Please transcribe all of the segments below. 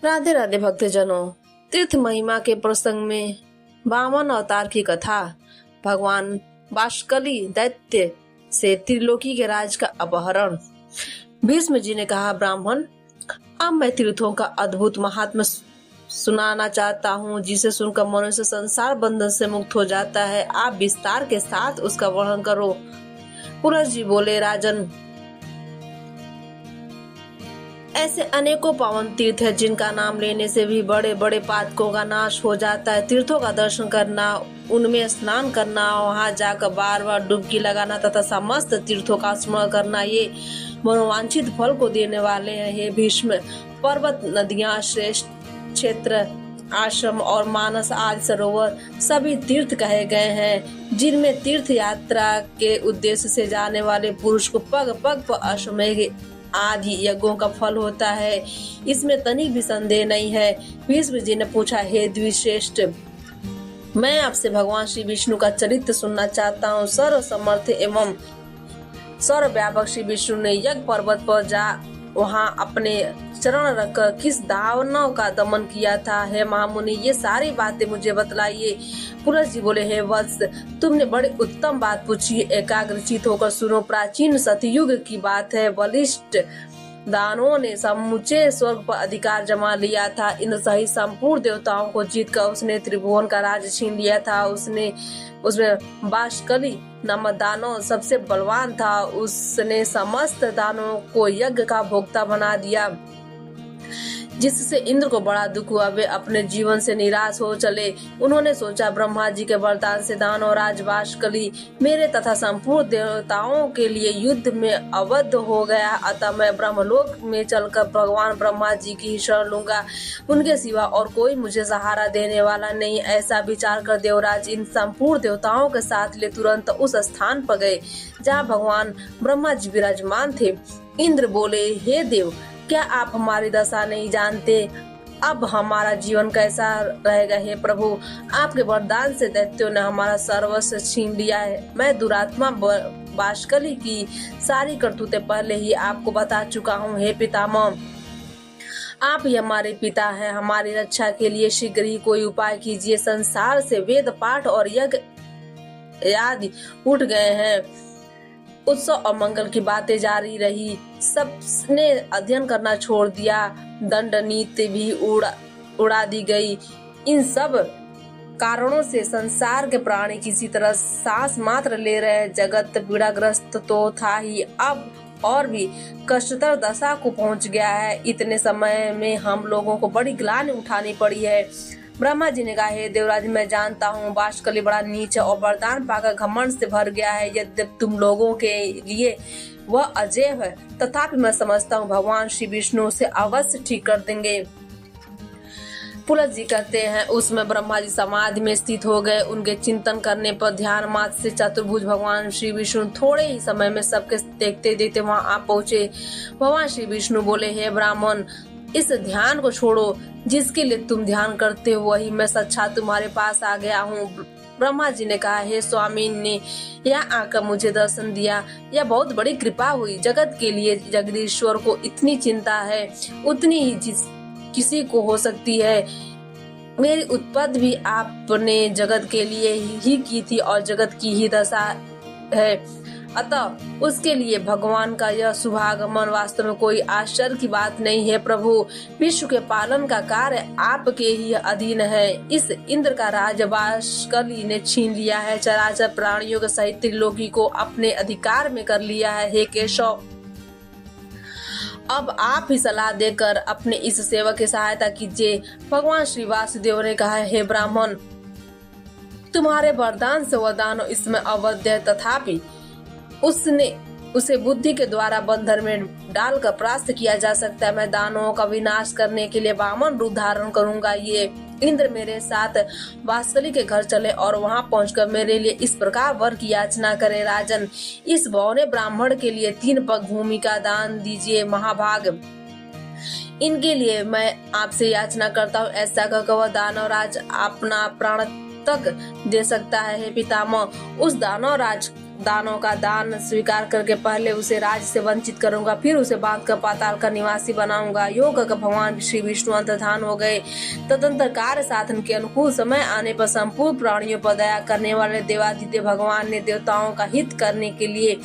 राधे राधे भक्तजनों, तीर्थ महिमा के प्रसंग में वामन अवतार की कथा। भगवान बाष्कली दैत्य से त्रिलोकी के राज का अपहरण। भीष्म जी ने कहा, ब्राह्मण, अब मैं तीर्थों का अद्भुत महात्मा सुनाना चाहता हूँ, जिसे सुनकर मनुष्य संसार बंधन से मुक्त हो जाता है। आप विस्तार के साथ उसका वर्णन करो। पुलह जी बोले, राजन, ऐसे अनेकों पावन तीर्थ है जिनका नाम लेने से भी बड़े बड़े पातकों का नाश हो जाता है। तीर्थों का दर्शन करना, उनमें स्नान करना, वहां जाकर बार बार डुबकी लगाना तथा समस्त तीर्थों का स्मरण करना, ये मनोवांछित फल को देने वाले हैं। हे भीष्म, पर्वत, नदियां, श्रेष्ठ क्षेत्र, आश्रम और मानस आदि सरोवर सभी तीर्थ कहे गए हैं, जिनमें तीर्थ यात्रा के उद्देश्य से जाने वाले पुरुष को पग पग पर अश्वमेध आदि यज्ञों का फल होता है। इसमें तनिक भी संदेह नहीं है। भीष्म जी ने पूछा, हे द्विश्रेष्ठ, मैं आपसे भगवान श्री विष्णु का चरित्र सुनना चाहता हूँ। सर्व समर्थ एवं सर्वव्यापक श्री विष्णु ने यज्ञ पर्वत पर जा वहां अपने चरण रखकर किस दानव का दमन किया था। हे महामुनि, ये सारी बातें मुझे बतलाइए। पुलह जी बोले, हे वत्स, तुमने बड़ी उत्तम बात पूछी। एकाग्रचित होकर सुनो। प्राचीन सतयुग की बात है। बलिष्ठ दानवों ने समूचे स्वर्ग पर अधिकार जमा लिया था। इंद्र सहित संपूर्ण देवताओं को जीतकर उसने त्रिभुवन का राज छीन लिया था। उसमें बाष्कली नामक दानव सबसे बलवान था। उसने समस्त दानवों को यज्ञ का भोक्ता बना दिया, जिससे इंद्र को बड़ा दुख हुआ। वे अपने जीवन से निराश हो चले। उन्होंने सोचा, ब्रह्मा जी के वरदान से दानव राज बाष्कली मेरे तथा संपूर्ण देवताओं के लिए युद्ध में अवध हो गया, अतः मैं ब्रह्मलोक में चलकर भगवान ब्रह्मा जी की शरण लूंगा। उनके सिवा और कोई मुझे सहारा देने वाला नहीं। ऐसा विचार कर देवराज इन संपूर्ण देवताओं के साथ ले तुरंत उस स्थान पर गए जहाँ भगवान ब्रह्मा जी विराजमान थे। इंद्र बोले, हे देव, क्या आप हमारी दशा नहीं जानते? अब हमारा जीवन कैसा रहेगा? हे प्रभु, आपके वरदान से दैत्यों ने हमारा सर्वस्व छीन लिया है। मैं दुरात्मा बाष्कली की सारी करतूतें पहले ही आपको बता चुका हूँ। हे पितामह, आप ही हमारे पिता हैं। हमारी रक्षा के लिए शीघ्र ही कोई उपाय कीजिए। संसार से वेद पाठ और यज्ञ आदि उठ गए हैं। उत्सव और मंगल की बातें जारी रही। सबने अध्ययन करना छोड़ दिया। दंड नीति भी उड़ा दी गई। इन सब कारणों से संसार के प्राणी किसी तरह सांस मात्र ले रहे हैं। जगत पीड़ाग्रस्त तो था ही, अब और भी कष्टतर दशा को पहुंच गया है। इतने समय में हम लोगों को बड़ी ग्लानि उठानी पड़ी है। ब्रह्मा जी ने कहा, हे देवराज, मैं जानता हूँ बाष्कली बड़ा नीच और वरदान पाकर घमंड से भर गया है। यद्यपि तुम लोगों के लिए वह अजय है, तथापि मैं समझता हूँ भगवान श्री विष्णु उसे अवश्य ठीक कर देंगे। पुलह जी कहते हैं, उसमें ब्रह्मा जी समाधि में स्थित हो गए। उनके चिंतन करने पर ध्यान मात्र से चतुर्भुज भगवान श्री विष्णु थोड़े ही समय में सबके देखते देखते वहां आ पहुंचे। भगवान श्री विष्णु बोले, हे ब्राह्मण, इस ध्यान को छोड़ो। जिसके लिए तुम ध्यान करते हो वही मैं सच्चा तुम्हारे पास आ गया हूँ। ब्रह्मा जी ने कहा, हे स्वामी ने यहाँ आकर मुझे दर्शन दिया, यह बहुत बड़ी कृपा हुई। जगत के लिए जगदीश्वर को इतनी चिंता है, उतनी ही किसी को हो सकती है। मेरी उत्पत्ति भी आपने जगत के लिए ही की थी और जगत की ही दशा है, अतः उसके लिए भगवान का यह शुभागमन वास्तव में कोई आश्चर्य की बात नहीं है। प्रभु, विश्व के पालन का कार्य आपके ही अधीन है। इस इंद्र का राज बाष्कली ने छीन लिया है। चराचर प्राणियों के सहित त्रिलोकी को अपने अधिकार में कर लिया है। हे केशव, अब आप ही सलाह देकर अपने इस सेवक की सहायता कीजिए। भगवान श्री वासुदेव ने कहा, हे ब्राह्मण, तुम्हारे वरदान से वह दानव इसमें अवध है, तथापि उसे बुद्धि के द्वारा बंधन में डालकर परास्त किया जा सकता है। मैं दानवों का विनाश करने के लिए वामन रूप धारण करूंगा। ये इंद्र मेरे साथ बाष्कली के घर चले और वहां पहुंचकर मेरे लिए इस प्रकार वर की याचना करे। राजन, इस बौने ब्राह्मण के लिए 3 पग भूमि का दान दीजिए। महाभाग, इनके लिए मैं आपसे याचना करता हूँ। ऐसा कहकर वह दानव राज अपना प्राण तक दे सकता है। हे पितामह, उस दानव राज दानों का दान स्वीकार करके पहले उसे राज से वंचित करूंगा, फिर उसे बांध कर पाताल का निवासी बनाऊंगा। योग का भगवान श्री विष्णु अंतर्धान हो गए। तदंतर कार्य साधन के अनुकूल समय आने पर संपूर्ण प्राणियों पर दया करने वाले देवादित्य भगवान ने देवताओं का हित करने के लिए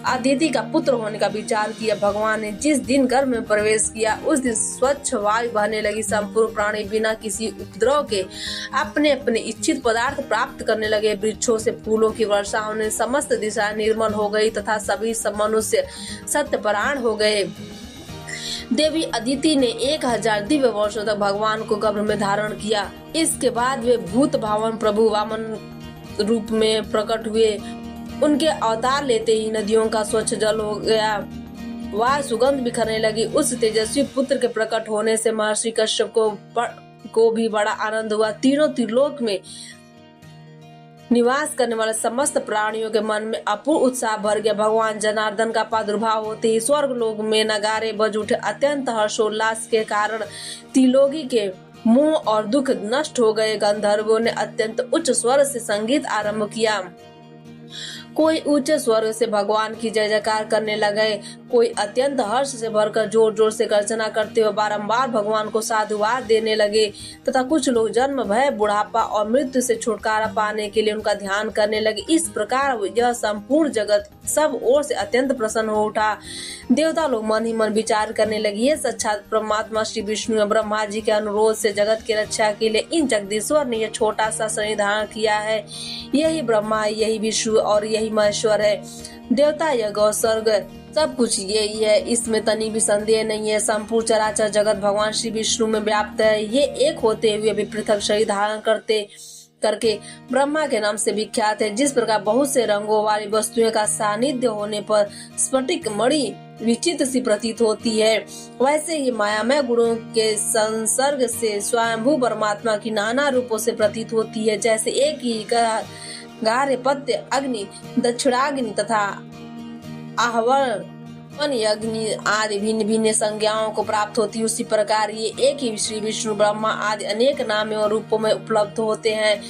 अदिति का पुत्र होने का विचार किया। भगवान ने जिस दिन गर्भ में प्रवेश किया उस दिन स्वच्छ वायु बहने लगी। संपूर्ण प्राणी बिना किसी उपद्रव के अपने अपने इच्छित पदार्थ प्राप्त करने लगे। वृक्षों से फूलों की वर्षा होने समस्त दिशा निर्मल हो गई तथा सभी मनुष्य सत्यपरायण हो गए। देवी अदिति ने 1000 दिव्य वर्षों तक भगवान को गर्भ में धारण किया। इसके बाद वे भूत भावन प्रभु वामन रूप में प्रकट हुए। उनके अवतार लेते ही नदियों का स्वच्छ जल हो गया, वह सुगंध बिखरने लगी। उस तेजस्वी पुत्र के प्रकट होने से महर्षि कश्यप को भी बड़ा आनंद हुआ। तीनों त्रिलोक में निवास करने वाले समस्त प्राणियों के मन में अपूर्व उत्साह भर गया। भगवान जनार्दन का प्रादुर्भाव होते ही स्वर्ग लोक में नगारे बज उठे। अत्यंत हर्षोल्लास के कारण त्रिलोकी के मोह और दुख नष्ट हो गए। गंधर्वों ने अत्यंत उच्च स्वर से संगीत आरंभ किया। कोई ऊंचे स्वर से भगवान की जय जयकार करने लगे, कोई अत्यंत हर्ष से भरकर जोर जोर से गर्जना करते हुए बारंबार भगवान को साधुवाद देने लगे तथा कुछ लोग जन्म भय, बुढ़ापा और मृत्यु से छुटकारा पाने के लिए उनका ध्यान करने लगे। इस प्रकार यह संपूर्ण जगत सब ओर से अत्यंत प्रसन्न हो उठा। देवता लोग मन ही मन विचार करने लगे, ये साक्षात परमात्मा श्री विष्णु ब्रह्मा जी के अनुरोध से जगत की रक्षा के लिए इन जगदीश्वर ने यह छोटा सा शरीर धारण किया है। यही ब्रह्मा, यही विष्णु और यही महेश्वर है। देवता यज्ञ और स्वर्ग सब कुछ यही है, इसमें तनी भी संदेह नहीं है। संपूर्ण चराचर जगत भगवान श्री विष्णु में व्याप्त है। ये एक होते हुए भी पृथक शरीर धारण करके ब्रह्मा के नाम से विख्यात है। जिस प्रकार बहुत से रंगों वाली वस्तुएं का सानिध्य होने पर स्फटिक मणि विचित्र सी प्रतीत होती है, वैसे ही मायामय गुणों के संसर्ग से स्वयंभू परमात्मा की नाना रूपों से प्रतीत होती है। जैसे एक ही गार्हपत्य अग्नि, दक्षिणाग्नि तथा आहवन अग्नि आदि भिन्न भिन्न संज्ञाओं को प्राप्त होती, उसी प्रकार ये एक ही श्री विष्णु ब्रह्मा आदि अनेक नाम और रूपों में उपलब्ध होते हैं।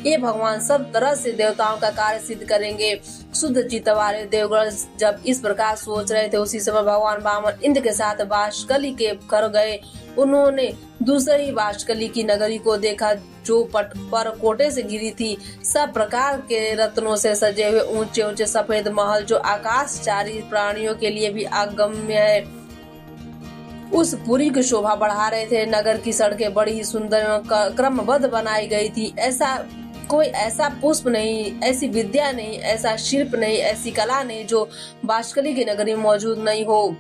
ये भगवान सब तरह से देवताओं का कार्य सिद्ध करेंगे। शुद्ध चित्त वाले देवगण जब इस प्रकार सोच रहे थे, उसी समय भगवान वामन इंद्र के साथ बाष्कली के घर गए। उन्होंने दूसरी बाष्कली की नगरी को देखा जो पट पर कोटे से घिरी थी। सब प्रकार के रत्नों से सजे हुए ऊंचे ऊंचे सफेद महल जो आकाशचारी प्राणियों के लिए भी अगम्य है, उस पुरी की शोभा बढ़ा रहे थे। नगर की सड़कें बड़ी ही सुंदर क्रमबद्ध बनाई गई थी। कोई ऐसा पुष्प नहीं, ऐसी विद्या नहीं, ऐसा शिल्प नहीं, ऐसी कला नहीं जो बाष्कली की नगरी में मौजूद नहीं हो।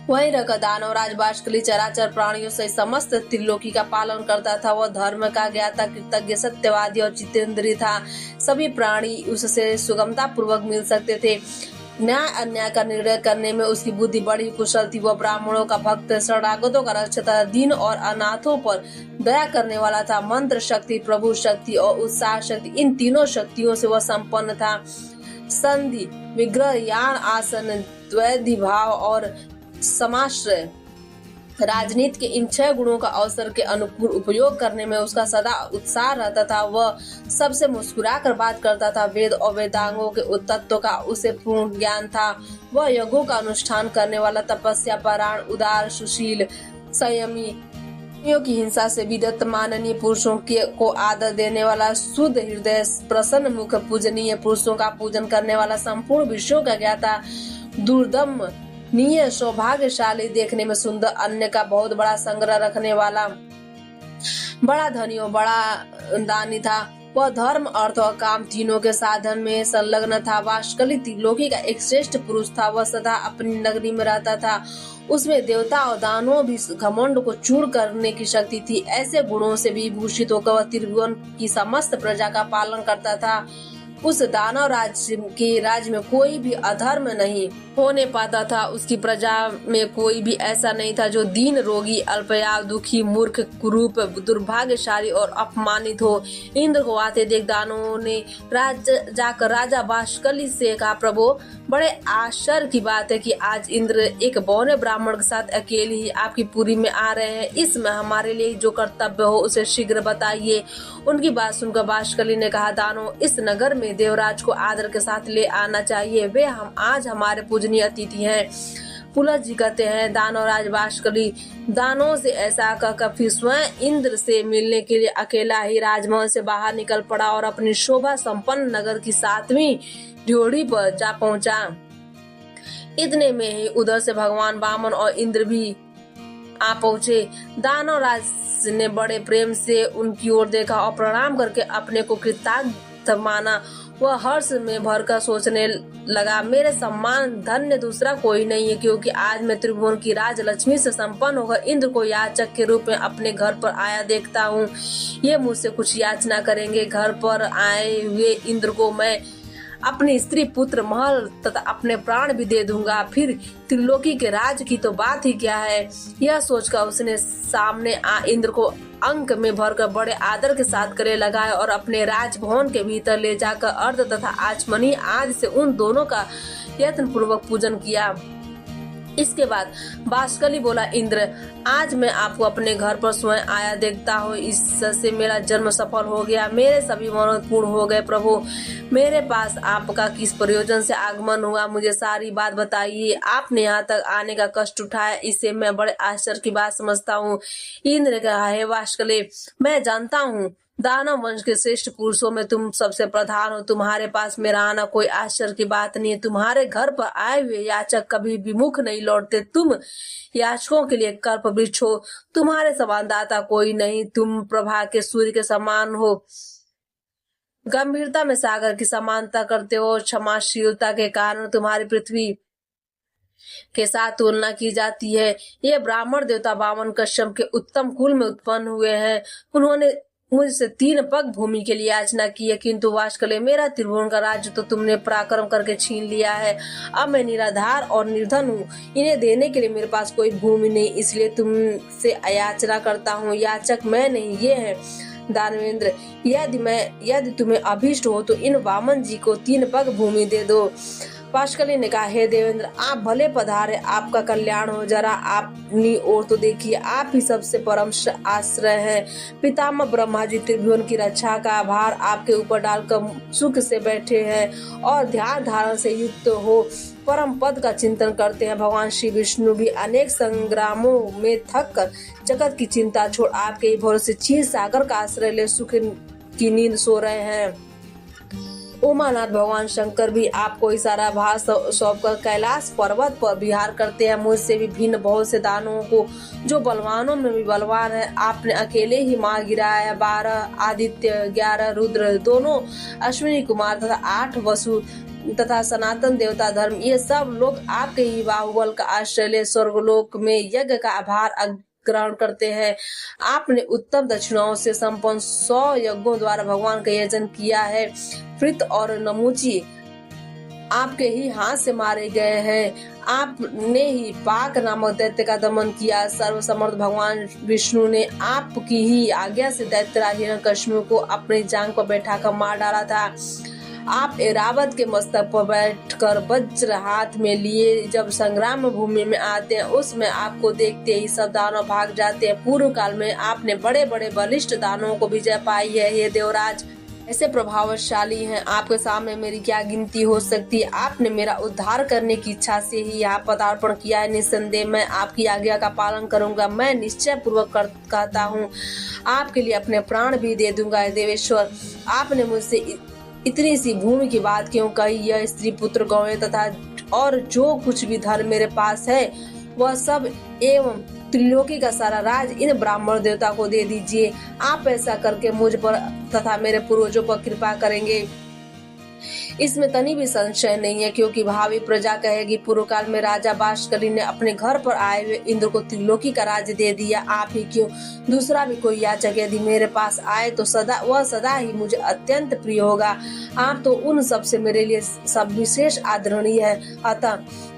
वहीं रहकर दानव राज बाष्कली चराचर प्राणियों से समस्त त्रिलोकी का पालन करता था। वह धर्म का ज्ञाता, कृतज्ञ, सत्यवादी और जितेंद्रिय था। सभी प्राणी उससे सुगमता पूर्वक मिल सकते थे। न्याय अन्याय का निर्णय करने में उसकी बुद्धि बड़ी कुशल थी। वह ब्राह्मणों का भक्त, शरणागतों का रक्षक था, दीन और अनाथों पर दया करने वाला था। मंत्र शक्ति, प्रभु शक्ति और उत्साह शक्ति, इन तीनों शक्तियों से वह संपन्न था। संधि, विग्रह, यान, आसन, द्वैधी भाव और समाश्रय, राजनीति के इन 6 गुणों का अवसर के अनुकूल उपयोग करने में उसका सदा उत्साह रहता था। वह सबसे मुस्कुरा कर बात करता था। वेद और वेदांगों के तत्वों का उसे पूर्ण ज्ञान था। वह यज्ञों का अनुष्ठान करने वाला, तपस्या परायण, उदार, सुशील, संयमी, की हिंसा से विरत, माननीय पुरुषों को आदर देने वाला, शुद्ध हृदय, प्रसन्न मुख, पूजनीय पुरुषों का पूजन करने वाला, संपूर्ण विषयों का ज्ञाता, दुर्दम नीय, सौभाग्यशाली, देखने में सुंदर, अन्य का बहुत बड़ा संग्रह रखने वाला, बड़ा धनी और बड़ा दानी था। वह धर्म, अर्थ और काम तीनों के साधन में संलग्न था। बाष्कली त्रिलोकी का एक श्रेष्ठ पुरुष था। वह सदा अपनी नगरी में रहता था। उसमें देवता और दानवों भी घमंड को चूर करने की शक्ति थी। ऐसे गुणों से भी भूषित होकर वह त्रिभुवन की समस्त प्रजा का पालन करता था। उस दानव राज्य में कोई भी अधर्म नहीं होने पाता था। उसकी प्रजा में कोई भी ऐसा नहीं था जो दीन, रोगी, अल्पया, दुखी, मूर्ख, कुरूप, दुर्भाग्यशाली और अपमानित हो। इंद्र को आते देख दानवों ने जाकर राजा बाष्कली से कहा, प्रभु, बड़े आश्चर्य की बात है कि आज इंद्र एक बौने ब्राह्मण के साथ अकेले ही आपकी पुरी में आ रहे हैं। इसमें हमारे लिए जो कर्तव्य हो उसे शीघ्र बताइए। उनकी बात सुनकर बाष्कली ने कहा, दानव, इस नगर में हमें देवराज को आदर के साथ ले आना चाहिए। वे हम आज हमारे पूजनीय अतिथि हैं। पुलह जी कहते हैं, दानवराज बाष्कली दानों से ऐसा कहकर फिर स्वयं इंद्र से मिलने के लिए अकेला ही राजमहल से बाहर निकल पड़ा और अपनी शोभा संपन्न नगर की 7वीं ड्योढ़ी पर जा पहुंचा। इतने में ही उधर से भगवान वामन और इंद्र भी आ पहुंचे। दानवराज ने बड़े प्रेम से उनकी ओर देखा और प्रणाम करके अपने को कृतज्ञ माना। वह हर्ष में भरकर सोचने लगा, मेरे सम्मान धन्य दूसरा कोई नहीं है, क्योंकि आज मैं त्रिभुवन की राजलक्ष्मी से संपन्न होकर इंद्र को याचक के रूप में अपने घर पर आया देखता हूँ। ये मुझसे कुछ याचना करेंगे। घर पर आए हुए इंद्र को मैं अपनी स्त्री, पुत्र, महल तथा अपने प्राण भी दे दूंगा। फिर त्रिलोकी के राज की तो बात ही क्या है। यह सोचकर उसने सामने इंद्र को अंक में भरकर बड़े आदर के साथ गले लगाए और अपने राजभवन के भीतर ले जाकर अर्ध तथा आचमनी आदि से उन दोनों का यत्न पूर्वक पूजन किया। इसके बाद बाष्कली बोला, इंद्र, आज मैं आपको अपने घर पर स्वयं आया देखता हूँ। इससे मेरा जन्म सफल हो गया, मेरे सभी मनोरथ पूर्ण हो गए। प्रभु, मेरे पास आपका किस प्रयोजन से आगमन हुआ, मुझे सारी बात बताइए। आपने यहाँ तक आने का कष्ट उठाया, इसे मैं बड़े आश्चर्य की बात समझता हूँ। इंद्र ने कहा, हे बाष्कली, मैं जानता हूँ दानव वंश के श्रेष्ठ पुरुषों में तुम सबसे प्रधान हो। तुम्हारे पास मेरा आना कोई आश्चर्य की बात नहीं है। तुम्हारे घर पर आए हुए याचक कभी विमुख नहीं लौटते। तुम याचकों के लिए कल्प वृक्ष हो। तुम्हारे समान दाता कोई नहीं। तुम प्रभा के सूर्य के समान हो, गंभीरता में सागर की समानता करते हो। क्षमाशीलता के कारण तुम्हारी पृथ्वी के साथ तुलना की जाती है। ये ब्राह्मण देवता वामन कश्यप के उत्तम कुल में उत्पन्न हुए हैं। उन्होंने मुझसे 3 पग भूमि के लिए याचना की है, किंतु बाष्कली, मेरा त्रिभुवन का राज्य तो तुमने पराक्रम करके छीन लिया है। अब मैं निराधार और निर्धन हूँ। इन्हें देने के लिए मेरे पास कोई भूमि नहीं, इसलिए तुमसे याचना करता हूँ। याचक मैं नहीं, ये है दानवेंद्र। यदि तुम्हें अभीष्ट हो तो इन वामन जी को 3 पग भूमि दे दो। बाष्कली ने कहा, हे देवेंद्र, आप भले पधारे, आपका कल्याण हो। जरा अपनी ओर तो देखिए, आप ही सबसे परम आश्रय हैं। पितामह ब्रह्मा जी त्रिभुवन की रक्षा का भार आपके ऊपर डालकर सुख से बैठे हैं और ध्यान धारण से युक्त हो परम पद का चिंतन करते हैं। भगवान श्री विष्णु भी अनेक संग्रामों में थक कर जगत की चिंता छोड़ आपके ही भरोसे क्षीर सागर का आश्रय ले सुख की नींद सो रहे हैं। उमानाथ भगवान शंकर भी आपको इशारा भार सौंपकर कैलाश पर्वत पर विहार करते हैं। मुझसे भी भिन्न बहुत से दानवों को, जो बलवानों में भी बलवान है, आपने अकेले ही मार गिराया। 12 आदित्य, 11 रुद्र, दोनों अश्विनी कुमार तथा 8 वसु तथा सनातन देवता धर्म, ये सब लोग आपके ही बाहुबल का आश्रय ले स्वर्गलोक में यज्ञ का आभार ग्रहण करते हैं। आपने उत्तम दक्षिणाओं से संपन्न 100 यज्ञों द्वारा भगवान का यजन किया है। पृथ और नमूची आपके ही हाथ से मारे गए हैं। आपने ही पाक नामक दैत्य का दमन किया। सर्वसमर्थ भगवान विष्णु ने आपकी ही आज्ञा से दैत्यराज हिरण्यकश्यप को अपनी जांघ पर बैठाकर मार डाला था। आप ऐरावत के मस्तक पर बैठकर वज्र हाथ में लिए जब संग्राम भूमि में आते हैं, उसमें आपको देखते ही सब दानव भाग जाते हैं। पूर्व काल में आपने बड़े बड़े बलिष्ठ दानवों को विजय पाई है। हे देवराज, ऐसे प्रभावशाली हैं, आपके सामने मेरी क्या गिनती हो सकती है। आपने मेरा उद्धार करने की इच्छा से ही यहाँ पदार्पण किया है। निस्संदेह मैं आपकी आज्ञा का पालन करूंगा। मैं निश्चय पूर्वक कहता हूँ, आपके लिए अपने प्राण भी दे दूंगा। देवेश्वर, आपने मुझसे इतनी सी भूमि की बात क्यों कही। यह स्त्री, पुत्र, गौएं तथा और जो कुछ भी धन मेरे पास है वह सब एवं त्रिलोकी का सारा राज इन ब्राह्मण देवता को दे दीजिए। आप ऐसा करके मुझ पर तथा मेरे पूर्वजों पर कृपा करेंगे, इसमें तनी भी संशय नहीं है, क्योंकि भावी प्रजा कहेगी, पूर्व काल में राजा बाष्कली ने अपने घर पर आए हुए इंद्र को त्रिलोकी का राज्य दे दिया। आप ही क्यों, दूसरा भी कोई याचक यदि मेरे पास आए तो सदा ही मुझे अत्यंत प्रिय होगा। आप तो उन सब से मेरे लिए सब विशेष आदरणीय है। अतः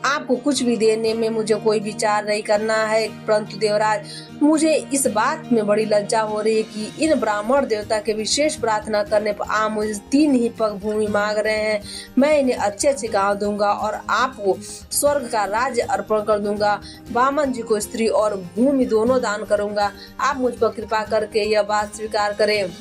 आपको कुछ भी देने में मुझे कोई विचार नहीं करना है। परंतु देवराज, मुझे इस बात में बड़ी लज्जा हो रही है कि इन ब्राह्मण देवता के विशेष प्रार्थना करने पर आप मुझे 3 ही पग भूमि मांग रहे हैं। मैं इन्हें अच्छे अच्छे गाँव दूंगा और आपको स्वर्ग का राज्य अर्पण कर दूंगा। वामन जी को स्त्री और भूमि दोनों दान करूंगा। आप मुझ पर कृपा करके यह बात स्वीकार करें।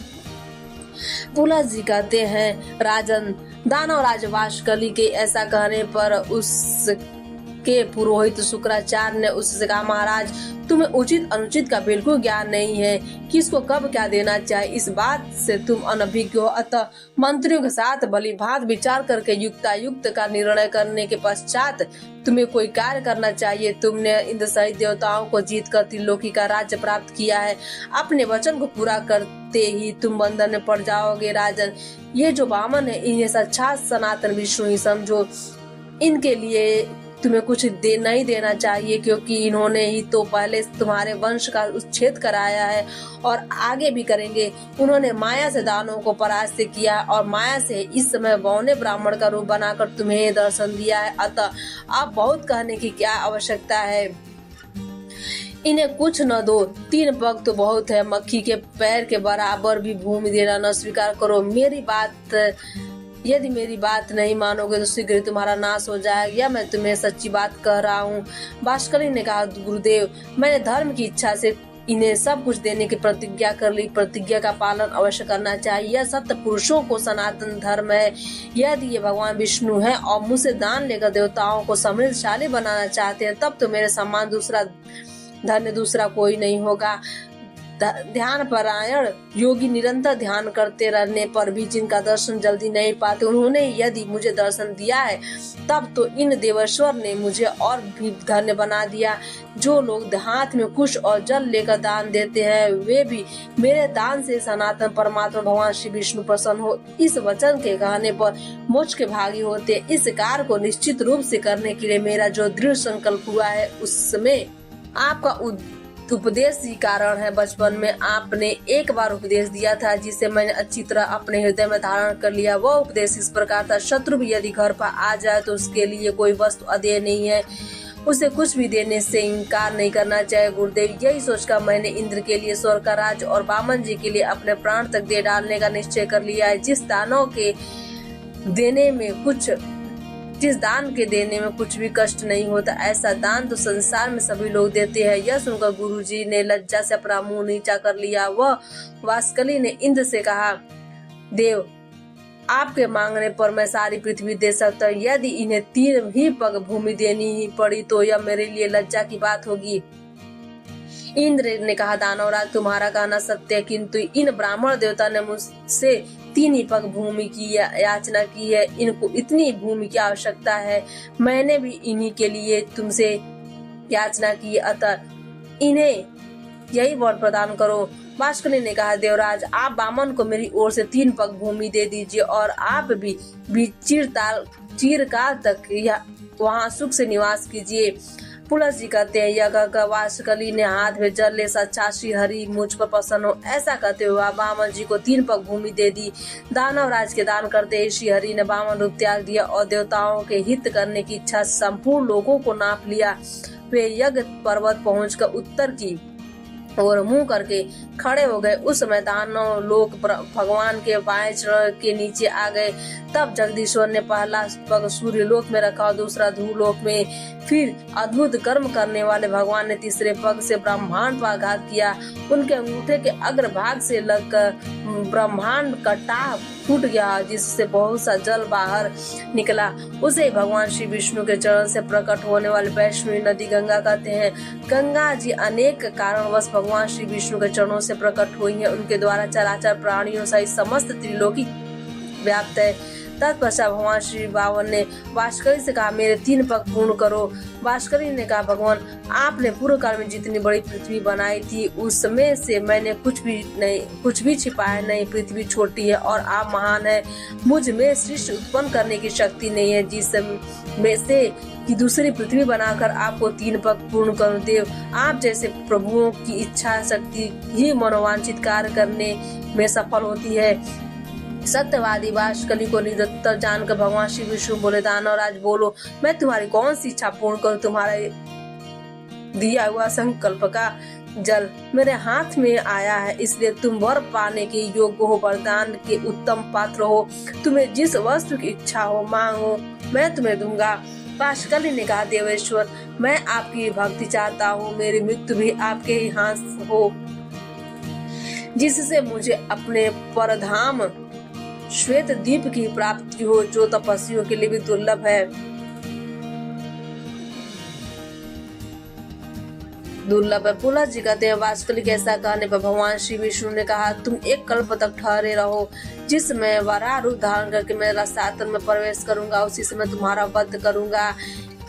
पुलह जी कहते हैं, राजन, दानव राज वाशकली के ऐसा कहने पर उसके पुरोहित शुक्राचार्य ने उससे कहा, महाराज, तुम्हें उचित अनुचित का बिल्कुल ज्ञान नहीं है, किसको कब क्या देना चाहिए, इस बात से तुम अनभिज्ञ हो। अतः मंत्रियों के साथ भलीभांत विचार करके युक्तायुक्त का निर्णय करने के पश्चात तुम्हें कोई कार्य करना चाहिए। तुमने इंद्र सहित देवताओं को जीतकर त्रिलोकी का राज्य प्राप्त किया है। अपने वचन को पूरा करते ही तुम बंधन में पड़ जाओगे। राजन, ये जो वामन है, इन्हें साक्षात सनातन विष्णु ही समझो। इनके लिए तुम्हें कुछ नहीं देना चाहिए, क्योंकि इन्होंने ही तो पहले तुम्हारे वंश का उच्छेद कराया है और आगे भी करेंगे। उन्होंने माया से दानवों को परास्त किया और माया से इस समय बौने ब्राह्मण का रूप बनाकर तुम्हें दर्शन दिया है। अतः अब बहुत कहने की क्या आवश्यकता है। इन्हें कुछ न दो, 3 पग तो बहुत है। मक्खी के पैर के बराबर भी भूमि देना न स्वीकार करो। यदि मेरी बात नहीं मानोगे तो शीघ्र तुम्हारा नाश हो जाएगा। यह मैं तुम्हें सच्ची बात कह रहा हूँ। वाशकली ने कहा, गुरुदेव, मैंने धर्म की इच्छा से इन्हें सब कुछ देने की प्रतिज्ञा कर ली। प्रतिज्ञा का पालन अवश्य करना चाहिए। यह सत्य पुरुषों को सनातन धर्म है। यदि ये भगवान विष्णु है और मुझसे दान लेकर देवताओं को समृद्धशाली बनाना चाहते हैं, तब तो मेरे समान धन्य दूसरा कोई नहीं होगा। ध्यान परायण योगी निरंतर ध्यान करते रहने पर भी जिनका दर्शन जल्दी नहीं पाते, उन्होंने यदि मुझे दर्शन दिया है, तब तो इन देवेश्वर ने मुझे और भी धन्य बना दिया। जो लोग हाथ में कुश और जल लेकर दान देते हैं, वे भी मेरे दान से सनातन परमात्मा भगवान श्री विष्णु प्रसन्न हो, इस वचन के कहने पर मोक्ष के भागी होते। इस कार्य को निश्चित रूप से करने के लिए मेरा जो दृढ़ संकल्प हुआ है, उसमें आपका उपदेश ही कारण है। बचपन में आपने एक बार उपदेश दिया था, जिसे मैंने अच्छी तरह अपने हृदय में धारण कर लिया। वह उपदेश इस प्रकार था, शत्रु भी यदि घर पर आ जाए तो उसके लिए कोई वस्तु अदेय नहीं है, उसे कुछ भी देने से इनकार नहीं करना चाहिए। गुरुदेव, यही सोचकर मैंने इंद्र के लिए स्वर्ग का राज्य और वामन जी के लिए अपने प्राण तक दे डालने का निश्चय कर लिया है। जिस दान के देने में कुछ भी कष्ट नहीं होता, ऐसा दान तो संसार में सभी लोग देते हैं। यह सुनकर गुरुजी ने लज्जा से अपना मुंह नीचा कर लिया। वह वाशकली ने इंद्र से कहा, देव, आपके मांगने पर मैं सारी पृथ्वी दे सकता हूँ। यदि इन्हें 3 ही पग भूमि देनी ही पड़ी तो यह मेरे लिए लज्जा की बात होगी। इंद्र ने कहा, दानवराज, तुम्हारा कहना सत्य है, किंतु इन ब्राह्मण देवता ने मुझसे 3 ही पग भूमि की याचना की है। इनको इतनी भूमि की आवश्यकता है। मैंने भी इन्हीं के लिए तुमसे याचना की, अतः इन्हें यही वर प्रदान करो। वाशकली ने कहा, देवराज, आप वामन को मेरी ओर से 3 पग भूमि दे दीजिए और आप भी चिरकाल तक वहाँ सुख से निवास कीजिए। पुलह जी कहते हैं, यह कहकर वाशकली ने हाथ में जल ले, साक्षात श्री हरि मुझ पर प्रसन्न हो, ऐसा कहते हुए वामन जी को 3 पग भूमि दे दी। दानव राज के दान करते ही श्री हरि ने वामन रूप त्याग दिया और देवताओं के हित करने की इच्छा संपूर्ण लोगों को नाप लिया। वे यज्ञ पर्वत पहुंचकर उत्तर की और मुंह करके खड़े हो गए। उस समय दानव लोग भगवान के बाएं चरण के नीचे आ गए। तब जगदीश्वर ने पहला पग सूर्य लोक में रखा और दूसरा धूलोक में। फिर अद्भुत कर्म करने वाले भगवान ने तीसरे पग से ब्रह्मांड पर आघात किया। उनके अंगूठे के अग्रभाग से लगकर ब्रह्मांड का टाह फूट गया, जिससे बहुत सा जल बाहर निकला। उसे भगवान श्री विष्णु के चरण से प्रकट होने वाली वैष्णवी नदी गंगा कहते हैं। गंगा जी अनेक कारणवश भगवान श्री विष्णु के चरणों से प्रकट हुई है। उनके द्वारा चराचर प्राणियों सहित समस्त त्रिलोकी व्याप्त है। तत्पश्चात भगवान श्री वामन ने वाशकली से कहा, मेरे 3 पग पूर्ण करो। वाशकली ने कहा, भगवान, आपने पूर्व काल में जितनी बड़ी पृथ्वी बनाई थी, उसमें से मैंने कुछ भी छिपाया नहीं। पृथ्वी छोटी है और आप महान है। मुझ में सृष्टि उत्पन्न करने की शक्ति नहीं है, जिसमें से कि दूसरी पृथ्वी बनाकर आपको 3 पग पूर्ण करूं। देव, आप जैसे प्रभुओं की इच्छा शक्ति ही मनोवांछित कार्य करने में सफल होती है। सत्यवादी वाशकली को निरंतर जानकर भगवान श्री विष्णु बोले, दानवराज, बोलो, मैं तुम्हारी कौन सी इच्छा पूर्ण करूं। तुम्हारा दिया हुआ संकल्प का जल मेरे हाथ में आया है, इसलिए तुम वर पाने के योग्य हो, वरदान के उत्तम पात्र हो। तुम्हें जिस वस्तु की इच्छा हो मांगो, मैं तुम्हें दूंगा। वाशकली ने कहा, देवेश्वर, मैं आपकी भक्ति चाहता हूँ। मेरी मृत्यु भी आपके ही हाथ हो। जिससे मुझे अपने परधाम श्वेत दीप की प्राप्ति हो, जो तपस्वियों के लिए भी दुर्लभ है। पुलह जी कहते हैं, वास्कली के ऐसा कहने पर भगवान श्री विष्णु ने कहा, तुम एक कल्प तक ठहरे रहो, जिस समय वराह रूप धारण करके मैं रसातल में प्रवेश करूंगा, उसी समय तुम्हारा वध करूंगा,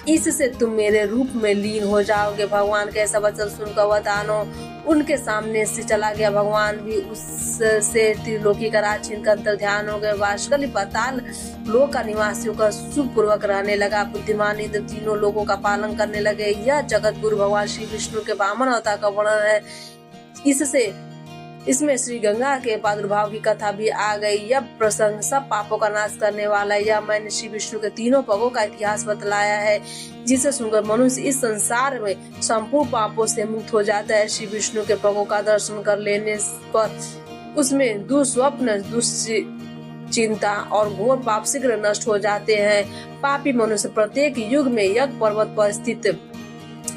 इससे तुम मेरे रूप में लीन हो जाओगे। भगवान के ऐसा वचन सुनकर वह दानव उनके सामने से चला गया। भगवान भी उससे त्रिलोकी का राज छीन कर अंतर ध्यान हो गए। वास्कली पाताल लोक का निवासियों का सुखपूर्वक रहने लगा। बुद्धिमान इंद्र तीनों लोगों का पालन करने लगे। यह जगत गुरु भगवान श्री विष्णु के वामन अवतार का वर्णन है। इसमें श्री गंगा के प्रादुर्भाव की कथा भी आ गई। यह प्रसंग सब पापों का नाश करने वाला है। यह मैंने श्री विष्णु के तीनों पगों का इतिहास बतलाया है, जिसे सुनकर मनुष्य इस संसार में संपूर्ण पापों से मुक्त हो जाता है। श्री विष्णु के पगों का दर्शन कर लेने पर उसमें दुस्वप्न, दुश्चिंता और घोर पाप शीघ्र नष्ट हो जाते हैं। पापी मनुष्य प्रत्येक युग में यज्ञ पर्वत पर स्थित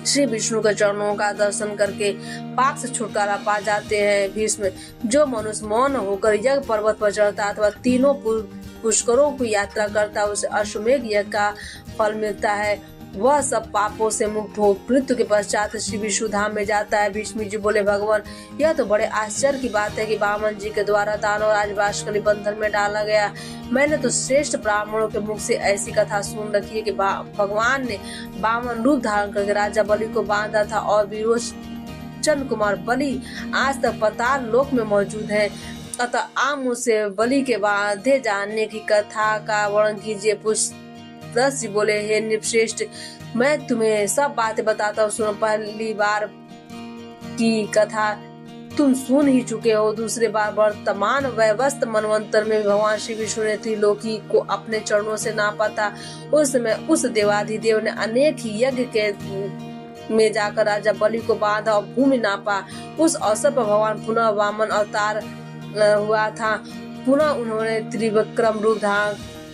श्री विष्णु के चरणों का दर्शन करके पाप से छुटकारा पा जाते हैं। भीष्म, जो मनुष्य मौन होकर यज्ञ पर्वत पर चढ़ता अथवा तीनों पुष्करों की यात्रा करता, उसे अश्वमेध यज्ञ का फल मिलता है। वह सब पापों से मुक्त हो मृत्यु के पश्चात श्री विष्णु धाम में जाता है। भीष्म जी बोले, भगवान, यह तो बड़े आश्चर्य की बात है कि वामन जी के द्वारा दानव राज वास्कली बंधन में डाला गया। मैंने तो श्रेष्ठ ब्राह्मणों के मुख से ऐसी कथा सुन रखी है कि भगवान ने वामन रूप धारण करके राजा बलि को बांधा था और विरोचन कुमार बलि आज तक पाताल लोक में मौजूद है। अतः आप मुझसे बलि के बांधे जाने की कथा का वर्णन कीजिए। पुष्पदर्शी बोले, हे नृपश्रेष्ठ, मैं तुम्हें सब बातें बताता हूँ, सुनो। पहली बार की कथा तुम सुन ही चुके हो। दूसरे बार वर्तमान वैवस्त मनवंतर में भगवान श्री विष्णु ने त्रिलोकी को अपने चरणों से नापा था। उस समय उस देवाधिदेव ने अनेक ही यज्ञ के में जाकर राजा बलि को बांधा और भूमि नापा। उस अवसर पर भगवान पुनः वामन अवतार हुआ था। पुनः उन्होंने त्रिविक्रम रूप धारण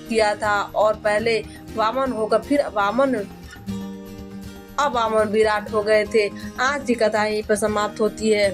किया था और पहले वामन होकर फिर अब वामन विराट हो गए थे। आज की कथा यहीं पर समाप्त होती है।